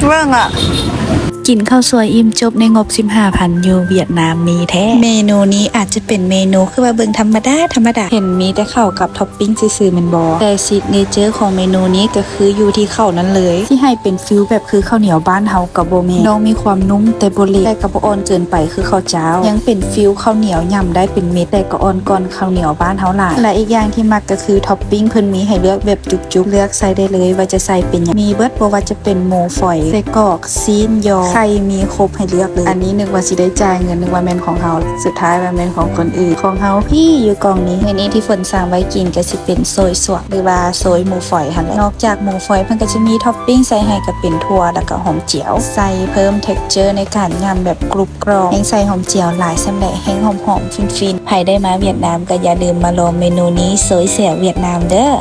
เรื่องอ่ะกินข้าวสวยอิ่มจบในงบ 15,000 อยู่เวียดนามมีแท้เมนูนี้อาจจะเป็นเมนูคือว่าเบิ่งธรรมดาเห็นมีแต่ข้าวกับท็อปปิ้งซื่อๆมันบ่แต่ซิกเนเจอร์ของเมนูนี้ก็คืออยู่ที่ข้าวนั้นเลยที่ให้เป็นฟิลแบบคือข้าวเหนียวบ้านเฮากับบ่แม่นน้องมีความนุ่มแต่บ่เละแต่ก็บ่อ่อนเกินไปคือข้าวเจ้ายังเป็นฟิลข้าวเหนียวยำได้เป็นเม็ดแต่ก็อ่อนก่อนข้าวเหนียวบ้านเฮาหลายและอีกอย่างที่มักก็คือท็อปปิ้งเพิ่นมีให้เลือกแบบจุกๆเลือกใส่ได้เลยว่าจะใส่เป็นหยังมีเบิดบ่ว่าจะเป็นหมูฝอยไส้กรอกซีนยอไข่มีครบให้เลือกเลยอันนี้นึกว่าสิได้จ่ายเงินนึกว่าแม่นของเฮาสุดท้ายว่าแม่นของคนอื่นของเฮาพี่อยู่กล่องนี้มื้อนี้ที่ฝนสั่งไว้กินก็สิเป็นโซยสวกหรือว่าโซยหมูฝอยหั่นแหละนอกจากหมูฝอยเพิ่นก็จะมีท็อปปิ้งใส่ให้ก็เป็นถั่วแล้วก็หอมเจียวใส่เพิ่ม texture ในการยำแบบกรุบกรอบแห้งใส่หอมเจียวหลายสำหรับแห้งหอมๆฟินๆใครได้มาเวียดนามก็อย่าลืมมาลองเมนูนี้โซยแสวเวียดนามเด้อ